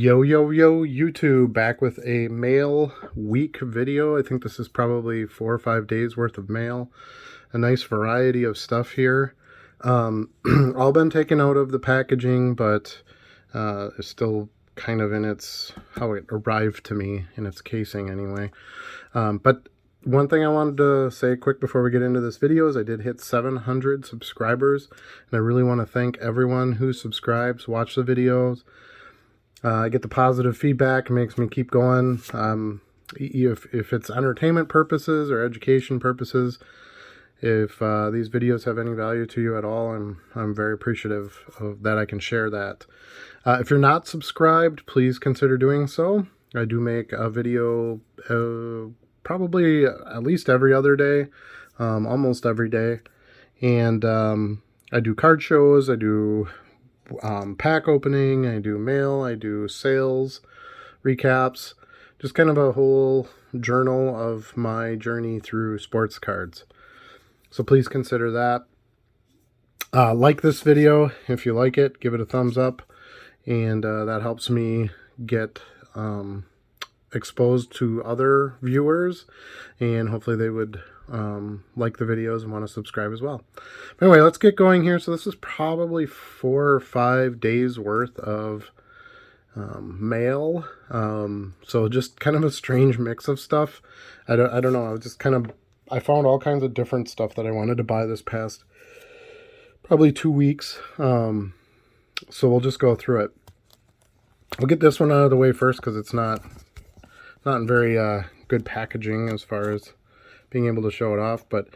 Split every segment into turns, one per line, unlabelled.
Yo, YouTube, back with a mail week video. I think this is probably 4 or 5 days worth of mail. A nice variety of stuff here. All been taken out of the packaging, but it's still kind of in its, how it arrived to me, in its casing anyway. But one thing I wanted to say quick before we get into this video is I did hit 700 subscribers, and I really want to thank everyone who subscribes, watch the videos. I get the positive feedback, makes me keep going. If it's entertainment purposes or education purposes, if these videos have any value to you at all, I'm very appreciative of that I can share that. If you're not subscribed, please consider doing so. I do make a video probably at least every other day, almost every day. And I do card shows, I do pack opening, I do mail, I do sales, recaps, just kind of a whole journal of my journey through sports cards. So please consider that. Like this video if you like it, give it a thumbs up, and that helps me get exposed to other viewers, and hopefully they would like the videos and want to subscribe as well. But anyway, let's get going here. So this is probably 4 or 5 days worth of mail. So just kind of a strange mix of stuff. I don't know. I found all kinds of different stuff that I wanted to buy this past probably 2 weeks. So we'll just go through it. We'll get this one out of the way first because it's not in very good packaging as far as being able to show it off. But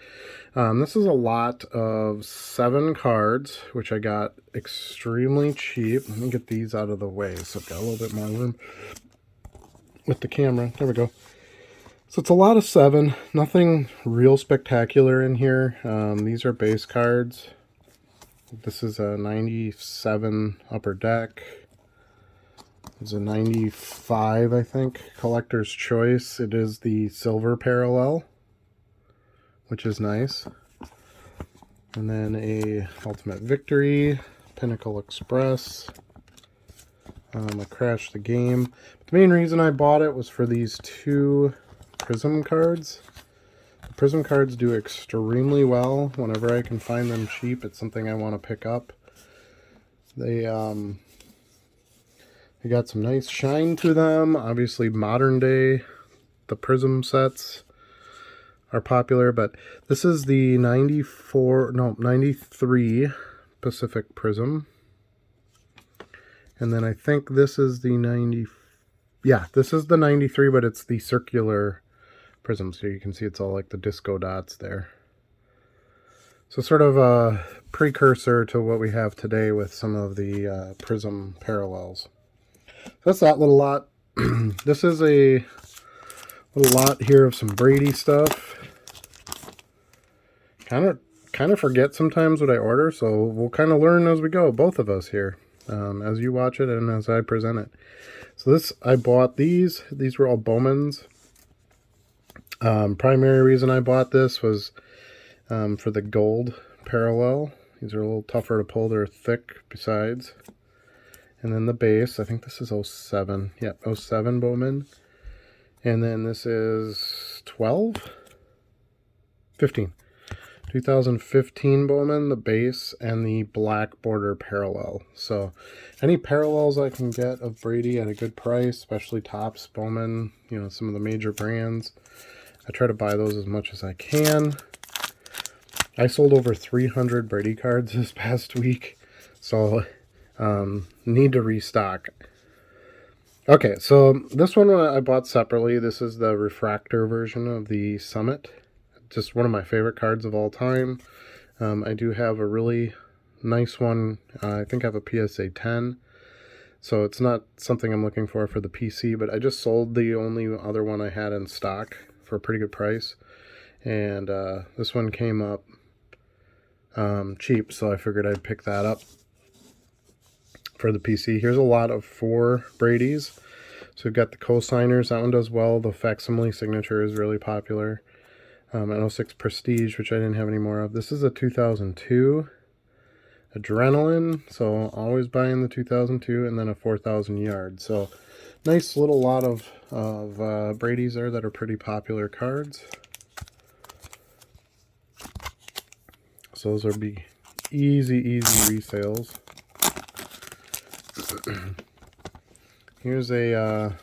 this is a lot of 7 cards, which I got extremely cheap. Let me get these out of the way so I've got a little bit more room with the camera. There we go. So it's a lot of 7. Nothing real spectacular in here. These are base cards. This is a 97 Upper Deck. It's a 95, I think, Collector's Choice. It is the silver parallel, which is nice. And then a Ultimate Victory, Pinnacle Express, a Crash the Game. But the main reason I bought it was for these 2 Prism cards. The Prism cards do extremely well. Whenever I can find them cheap, it's something I want to pick up. They got some nice shine to them. Obviously, modern day, the Prism sets are popular, but this is the 93 Pacific Prism. And then I think this is the 90, yeah, this is the 93, but it's the circular Prism, so you can see it's all like the disco dots there. So sort of a precursor to what we have today with some of the Prism parallels. So that's that little lot. This is a little lot here of some Brady stuff. Kind of forget sometimes what I order, so we'll kind of learn as we go, both of us here, as you watch it and as I present it. So this, I bought these. These were all Bowman's. Primary reason I bought this was for the gold parallel. These are a little tougher to pull. They're thick besides. And then the base, I think this is 07. Yep, 07 Bowman. And then this is 15. 2015 Bowman, the base, and the black border parallel. So any parallels I can get of Brady at a good price, especially Topps, Bowman, you know, some of the major brands, I try to buy those as much as I can. I sold over 300 Brady cards this past week, so need to restock. Okay, so this one I bought separately. This is the refractor version of the Summit. Just one of my favorite cards of all time. I do have a really nice one. I think I have a PSA 10. So it's not something I'm looking for the PC, but I just sold the only other one I had in stock for a pretty good price. And this one came up cheap, so I figured I'd pick that up for the PC. Here's a lot of 4 Brady's. So we've got the co-signers. That one does well. The facsimile signature is really popular. An 06 Prestige, which I didn't have any more of. This is a 2002. Adrenaline, so always buying the 2002, and then a 4,000 yard. So nice little lot of Brady's there that are pretty popular cards. So those are be easy resales. Here's a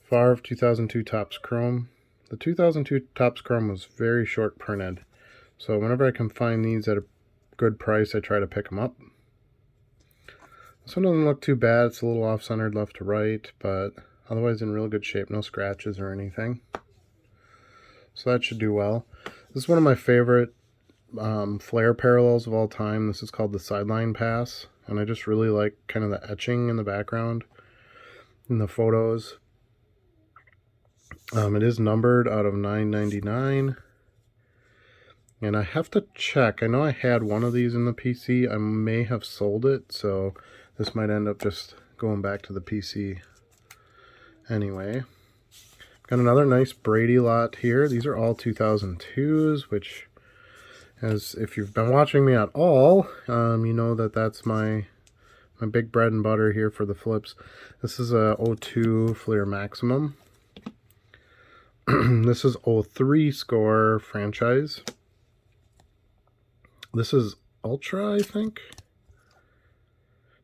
Favre 2002 Topps Chrome. The 2002 Topps Chrome was very short printed, so whenever I can find these at a good price, I try to pick them up. This one doesn't look too bad. It's a little off-centered left to right, but otherwise in real good shape. No scratches or anything. So that should do well. This is one of my favorite flare parallels of all time. This is called the Sideline Pass, and I just really like kind of the etching in the background in the photos. It is numbered out of 999. And I have to check. I know I had one of these in the PC. I may have sold it, so this might end up just going back to the PC. Anyway, got another nice Brady lot here. These are all 2002s, which, as if you've been watching me at all, you know that that's my big bread and butter here for the flips. This is a 02 Fleer Maximum. This is 03 Score Franchise. This is Ultra, I think.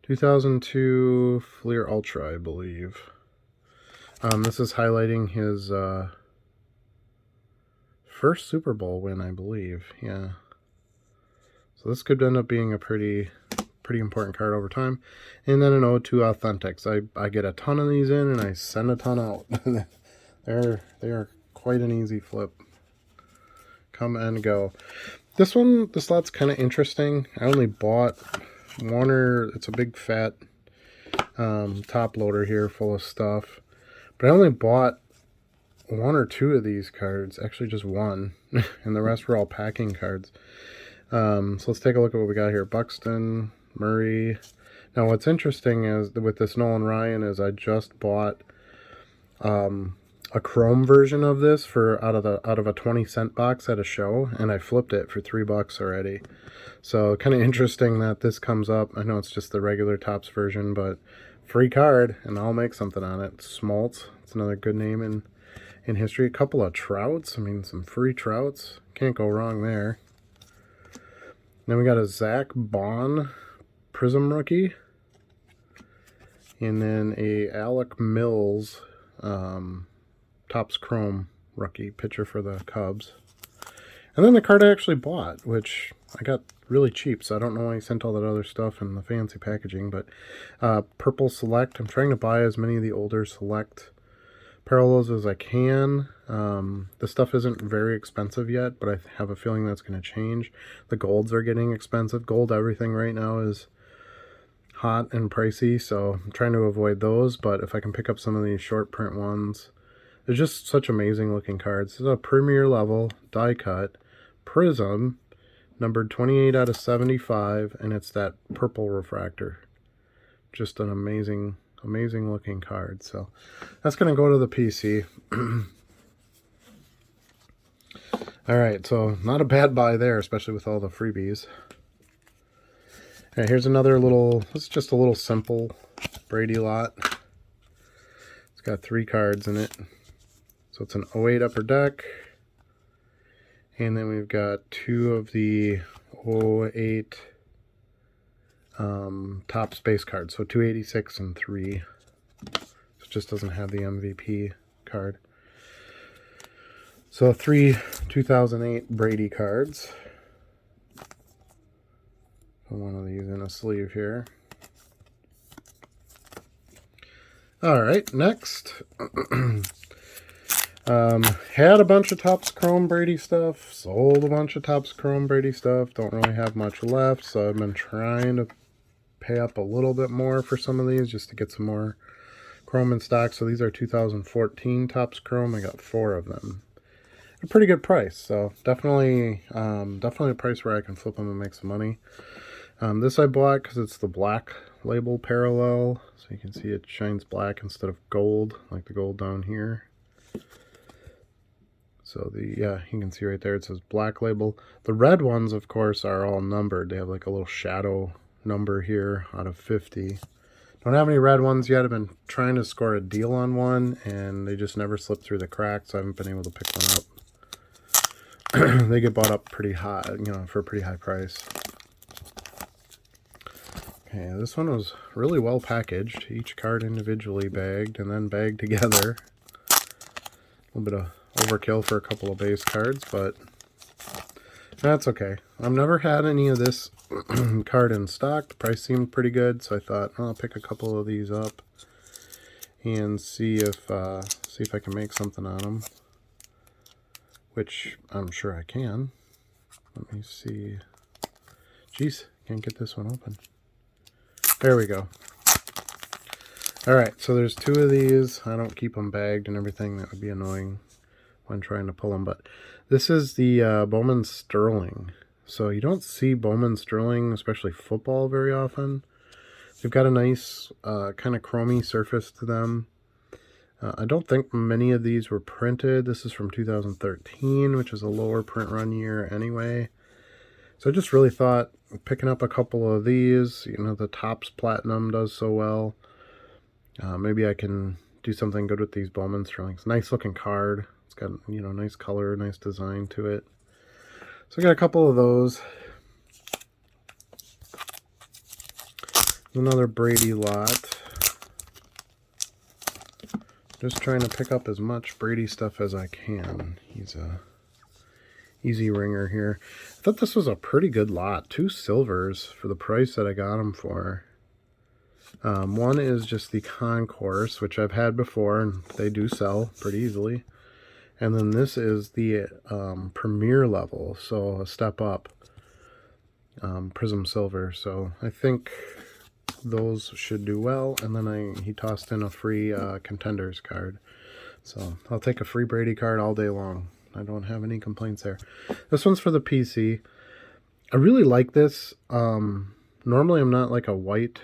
2002 Fleer Ultra, I believe. This is highlighting his first Super Bowl win, I believe. Yeah. So this could end up being a pretty important card over time. And then an 02 Authentics. I get a ton of these in and I send a ton out. They are quite an easy flip. Come and go. This lot's kind of interesting. I only bought one, or it's a big fat top loader here full of stuff. But I only bought one or two of these cards. Actually, just one. And the rest were all packing cards. So let's take a look at what we got here. Buxton, Murray. Now, what's interesting is with this Nolan Ryan is I just bought a chrome version of this for out of a 20-cent box at a show, and I flipped it for $3 already. So kind of interesting that this comes up. I know it's just the regular Topps version, but free card, and I'll make something on it. Smoltz, it's another good name in history. A couple of Trouts, I mean some free Trouts, can't go wrong there. Then we got a Zach Bond Prism rookie, and then a Alec Mills Topps Chrome rookie pitcher for the Cubs. And then the card I actually bought, which I got really cheap, so I don't know why he sent all that other stuff in the fancy packaging, but Purple Select. I'm trying to buy as many of the older Select parallels as I can. The stuff isn't very expensive yet, but I have a feeling that's going to change. The golds are getting expensive. Gold everything right now is hot and pricey, so I'm trying to avoid those, but if I can pick up some of these short print ones, they're just such amazing looking cards. This is a premier level die cut Prism, numbered 28 out of 75, and it's that purple refractor. Just an amazing looking card. So that's going to go to the PC. Alright, so not a bad buy there, especially with all the freebies. Alright, here's another little, this is just a little simple Brady lot. It's got 3 cards in it. So it's an 08 Upper Deck. And then we've got 2 of the 08 Topps base cards. So 286 and 3. So it just doesn't have the MVP card. So 3 2008 Brady cards. Put one of these in a sleeve here. Alright, next. Had a bunch of Topps Chrome Brady stuff. Sold a bunch of Topps Chrome Brady stuff. Don't really have much left, so I've been trying to pay up a little bit more for some of these just to get some more Chrome in stock. So these are 2014 Topps Chrome. I got 4 of them. A pretty good price, so definitely a price where I can flip them and make some money. This I bought because it's the black label parallel, so you can see it shines black instead of gold, like the gold down here. So yeah, you can see right there it says Black Label. The red ones, of course, are all numbered. They have like a little shadow number here out of 50. Don't have any red ones yet. I've been trying to score a deal on one, and they just never slip through the cracks, so I haven't been able to pick one up. They get bought up pretty high, for a pretty high price. Okay, this one was really well packaged. Each card individually bagged and then bagged together. A little bit of overkill for a couple of base cards, but that's okay. I've never had any of this card in stock. The price seemed pretty good, so I thought, I'll pick a couple of these up and see if I can make something on them, which I'm sure I can. Let me see. Jeez, can't get this one open. There we go. All right, so there's 2 of these. I don't keep them bagged and everything. That would be annoying when trying to pull them, but this is the Bowman Sterling. So you don't see Bowman Sterling, especially football, very often. They've got a nice kind of chromy surface to them. I don't think many of these were printed. This is from 2013, which is a lower print run year anyway. So I just really thought picking up a couple of these, the Topps Platinum does so well. Maybe I can do something good with these Bowman Sterlings. Nice looking card. It's got, nice color, nice design to it. So I got a couple of those. Another Brady lot. Just trying to pick up as much Brady stuff as I can. He's a easy ringer here. I thought this was a pretty good lot. 2 silvers for the price that I got them for. One is just the Concourse, which I've had before, and they do sell pretty easily. And then this is the Premier level, so a step up, Prism Silver. So I think those should do well. And then he tossed in a free Contenders card. So I'll take a free Brady card all day long. I don't have any complaints there. This one's for the PC. I really like this. Normally I'm not like a white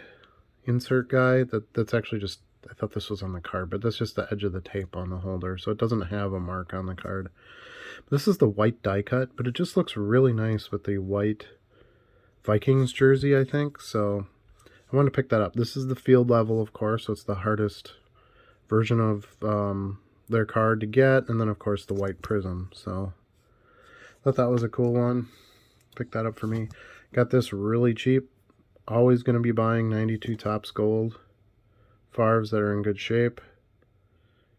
insert guy. That's actually just, I thought this was on the card, but that's just the edge of the tape on the holder, so it doesn't have a mark on the card. This is the white die cut, but it just looks really nice with the white Vikings jersey, I think. So I wanted to pick that up. This is the field level, of course, so it's the hardest version of their card to get, and then of course the white Prism. So I thought that was a cool one. Pick that up for me. Got this really cheap. Always going to be buying 92 Topps Gold Favres that are in good shape.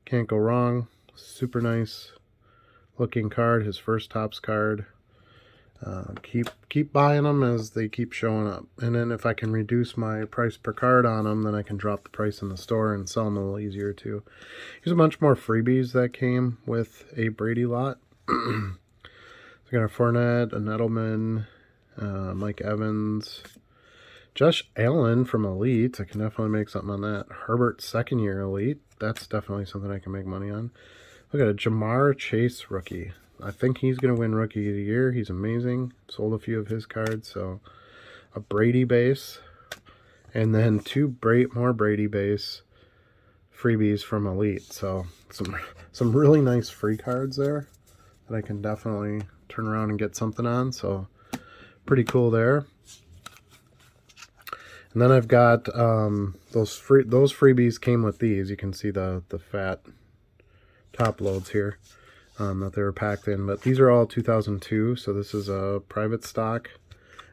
Can't go wrong. Super nice looking card. His first Topps card. Keep buying them as they keep showing up. And then if I can reduce my price per card on them, then I can drop the price in the store and sell them a little easier too. Here's a bunch more freebies that came with a Brady lot. So I got a Fournette, a Nettleman, Mike Evans, Josh Allen from Elite. I can definitely make something on that. Herbert second year Elite. That's definitely something I can make money on. Look at a Jamar Chase rookie. I think he's going to win Rookie of the Year. He's amazing. Sold a few of his cards. So a Brady base. And then 2 more Brady base freebies from Elite. So some really nice free cards there that I can definitely turn around and get something on. So pretty cool there. And then I've got those freebies came with these. You can see the fat top loads here that they were packed in. But these are all 2002, so this is a private stock.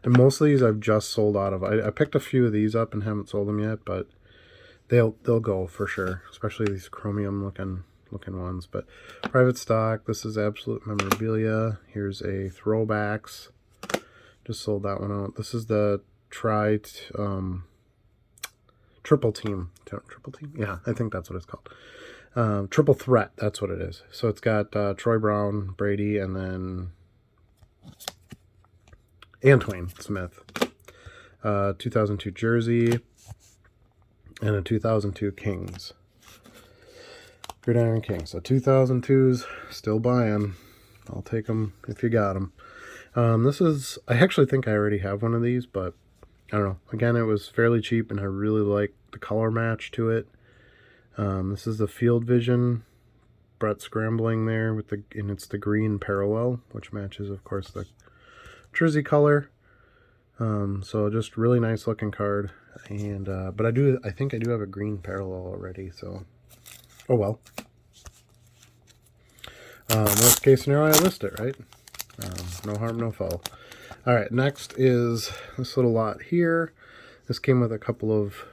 And most of these I've just sold out of. I picked a few of these up and haven't sold them yet, but they'll go for sure, especially these chromium looking ones. But private stock, this is absolute memorabilia. Here's a throwbacks. Just sold that one out. This is the triple team. Yeah, I think that's what it's called. Triple threat, that's what it is. So it's got Troy Brown, Brady, and then Antoine Smith. 2002 jersey and a 2002 Kings. Gridiron Kings. So 2002s, still buying. I'll take them if you got them. This is, I actually think I already have one of these, but I don't know. Again, it was fairly cheap, and I really like the color match to it. This is the Field Vision Brett Scrambling there with and it's the green parallel, which matches, of course, the jersey color. So just really nice looking card. And but I think I do have a green parallel already. So oh well. Worst case scenario, I list it, right? No harm, no foul. All right, next is this little lot here. This came with a couple of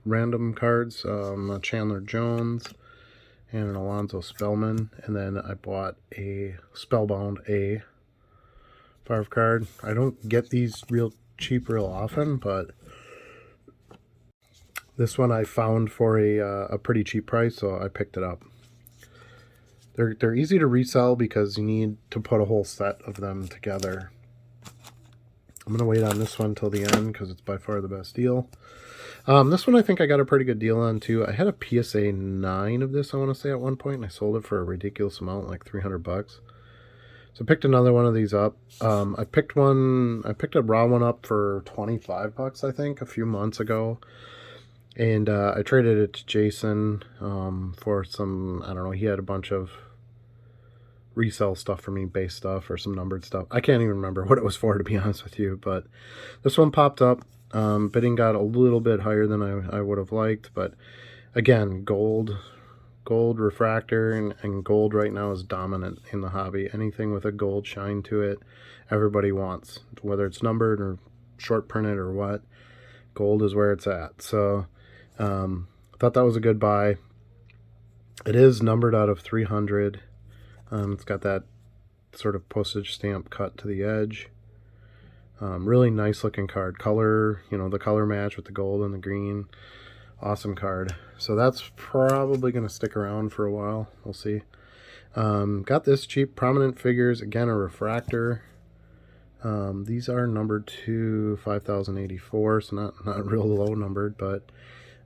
random cards, a Chandler Jones and an Alonzo Spellman, and then I bought a Spellbound A Favre card. I don't get these real cheap real often, but this one I found for a pretty cheap price, so I picked it up. They're easy to resell because you need to put a whole set of them together. I'm going to wait on this one till the end because it's by far the best deal. This one I think I got a pretty good deal on too. I had a PSA 9 of this, I want to say, at one point, and I sold it for a ridiculous amount, like $300. So I picked another one of these up. I picked a raw one up for $25, I think, a few months ago. And I traded it to Jason for some, I don't know, he had a bunch of resell stuff for me, base stuff or some numbered stuff. I can't even remember what it was for, to be honest with you, but this one popped up. Bidding got a little bit higher than I would have liked, but again, gold refractor and gold right now is dominant in the hobby. Anything with a gold shine to it, everybody wants, whether it's numbered or short printed or what. Gold is where it's at. So I thought that was a good buy. It is numbered out of 300. It's got that sort of postage stamp cut to the edge. Really nice looking card. Color, the color match with the gold and the green. Awesome card. So that's probably going to stick around for a while. We'll see. Got this cheap Prominent Figures. Again, a refractor. These are numbered to 5084, so not real low numbered, but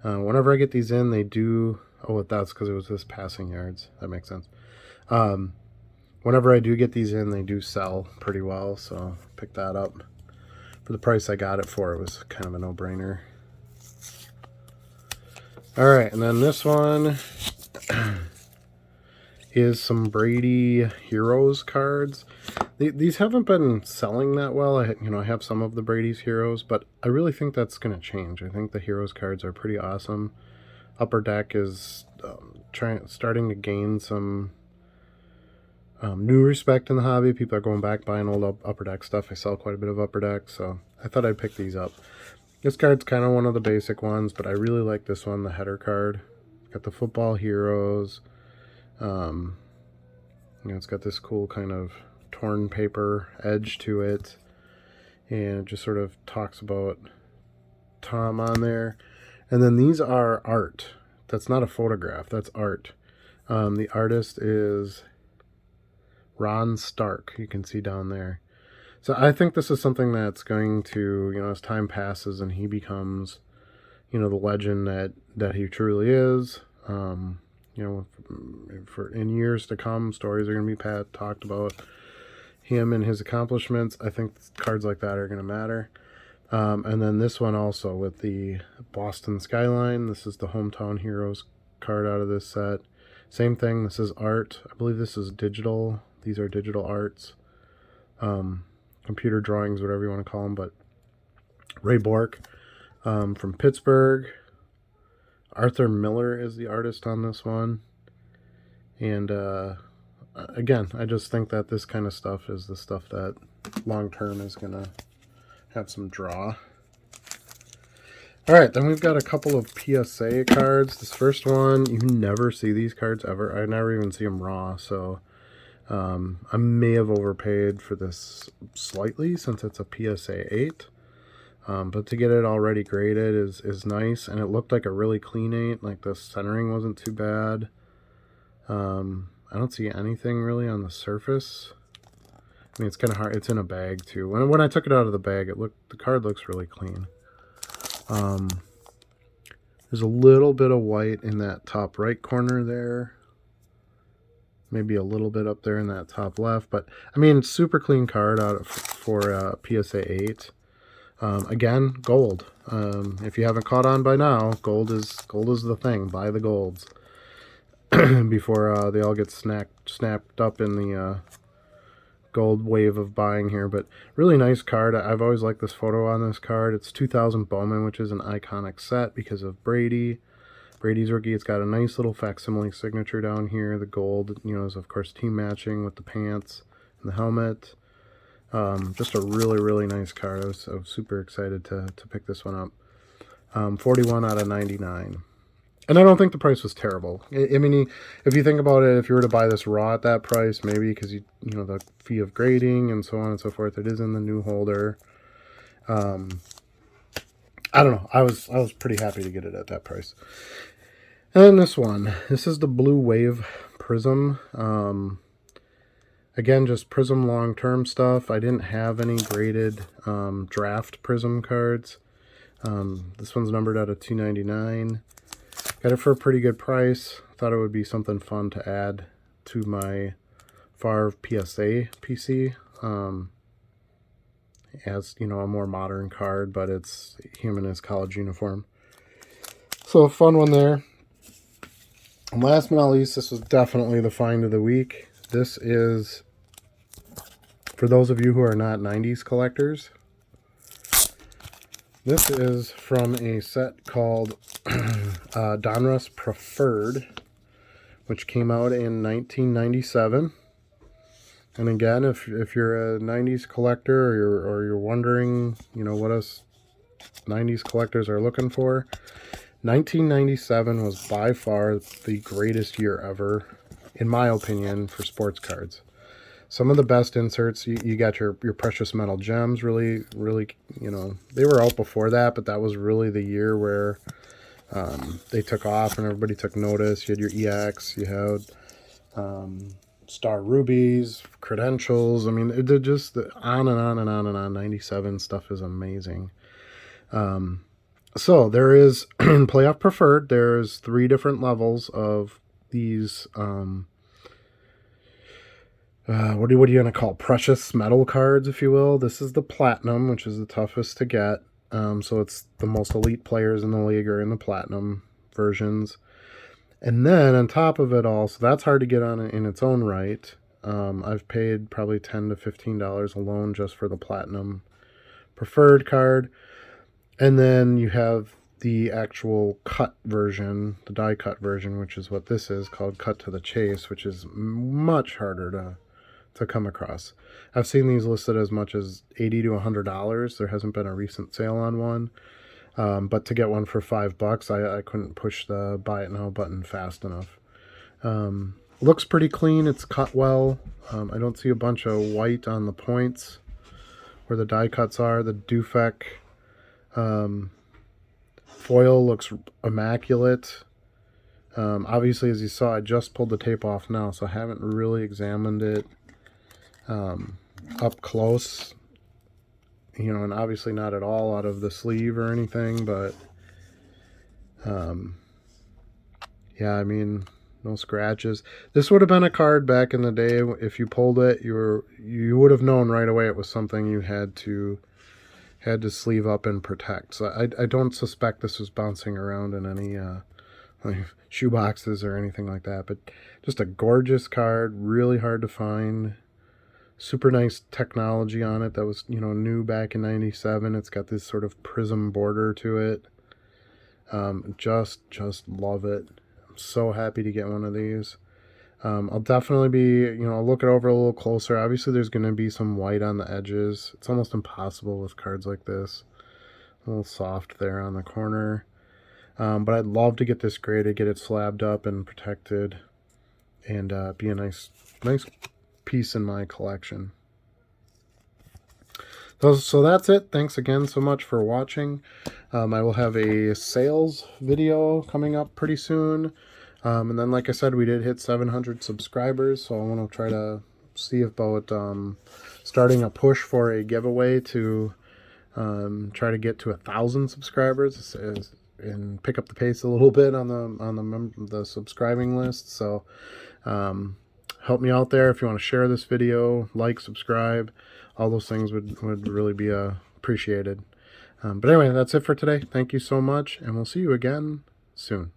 whenever I get these in, they do... Oh, that's because it was this passing yards. That makes sense. Whenever I do get these in, they do sell pretty well, so pick that up. For the price I got it for, it was kind of a no-brainer. All right, and then this one is some Brady Heroes cards. These haven't been selling that well. I have some of the Brady's Heroes, but I really think that's going to change. I think the Heroes cards are pretty awesome. Upper Deck is starting to gain some new respect in the hobby. People are going back buying old Upper Deck stuff. I sell quite a bit of Upper Deck, so I thought I'd pick these up. This card's kind of one of the basic ones, but I really like this one, the header card. Got the Football Heroes. It's got this cool kind of torn paper edge to it, and it just sort of talks about Tom on there. And then these are art. That's not a photograph, that's art. The artist is Ron Stark, you can see down there. So I think this is something that's going to, as time passes and he becomes, the legend that he truly is, for in years to come, stories are going to be talked about him and his accomplishments. I think cards like that are going to matter. And then this one also with the Boston skyline. This is the Hometown Heroes card out of this set. Same thing. This is art. I believe this is digital. These are digital arts. Computer drawings, whatever you want to call them. But Ray Bork from Pittsburgh. Arthur Miller is the artist on this one. And again, I just think that this kind of stuff is the stuff that long term is going to have some draw. Alright, then we've got a couple of PSA cards. This first one, you never see these cards ever. I never even see them raw, so I may have overpaid for this slightly since it's a PSA 8. But to get it already graded is nice, and it looked like a really clean 8. Like the centering wasn't too bad. I don't see anything really on the surface. I mean, it's kind of hard. It's in a bag too. When I took it out of the bag, the card looks really clean. There's a little bit of white in that top right corner there. Maybe a little bit up there in that top left, but I mean, super clean card for PSA 8. Again, gold. If you haven't caught on by now, gold is the thing. Buy the golds. before they all get snapped up in the gold wave of buying here. But really nice card. I've always liked this photo on this card. It's 2000 Bowman, which is an iconic set because of Brady's rookie. It's got a nice little facsimile signature down here. The gold, is of course team matching with the pants and the helmet. Just a really nice card. I was super excited to pick this one up. 41 out of 99. And I don't think the price was terrible. I mean, if you think about it, if you were to buy this raw at that price, maybe because the fee of grading and so on and so forth, it is in the new holder. I don't know. I was pretty happy to get it at that price. And this is the Blue Wave Prism. Again, just Prism long-term stuff. I didn't have any graded draft Prism cards. This one's numbered out of 299. Got it for a pretty good price. Thought it would be something fun to add to my Favre PSA PC. As a more modern card, but it's him in his college uniform. So a fun one there. And last but not least, this was definitely the find of the week. This is, for those of you who are not 90s collectors, this is from a set called Donruss Preferred, which came out in 1997. And again, if you're a 90s collector or you're wondering, what us 90s collectors are looking for, 1997 was by far the greatest year ever, in my opinion, for sports cards. Some of the best inserts, you got your precious metal gems, really, they were out before that, but that was really the year where they took off and everybody took notice. You had your EX, you had Star Rubies, Credentials. I mean, it did just on and on and on and on. 97 stuff is amazing. So there is Playoff Preferred. There's 3 different levels of these what are you going to call precious metal cards, if you will. This is the Platinum, which is the toughest to get. So it's the most elite players in the league are in the Platinum versions. And then on top of it all, so that's hard to get on in its own right. I've paid probably $10 to $15 alone just for the Platinum Preferred card. And then you have the actual cut version, the die cut version, which is what this is, called Cut to the Chase, which is much harder to come across. I've seen these listed as much as $80 to $100. There hasn't been a recent sale on one. But to get one for $5, I couldn't push the buy it now button fast enough. Looks pretty clean. It's cut well. I don't see a bunch of white on the points where the die cuts are. The Dufek foil looks immaculate. Obviously, as you saw, I just pulled the tape off now, so I haven't really examined it up close. And obviously not at all out of the sleeve or anything, but yeah, I mean, no scratches. This would have been a card back in the day. If you pulled it, you would have known right away it was something you had to sleeve up and protect. So I don't suspect this was bouncing around in any like shoe boxes or anything like that, but just a gorgeous card, really hard to find. Super nice technology on it that was, new back in 97. It's got this sort of prism border to it. Just love it. I'm so happy to get one of these. I'll definitely be, I'll look it over a little closer. Obviously, there's going to be some white on the edges. It's almost impossible with cards like this. A little soft there on the corner. But I'd love to get this graded, get it slabbed up and protected, and be a nice piece in my collection. So that's it. Thanks again so much for watching. I will have a sales video coming up pretty soon. And then, like I said, we did hit 700 subscribers, so I want to try to see about starting a push for a giveaway to try to get to 1,000 subscribers and pick up the pace a little bit on the subscribing list. So help me out there if you want to share this video, like, subscribe. All those things would really be appreciated. But anyway, that's it for today. Thank you so much, and we'll see you again soon.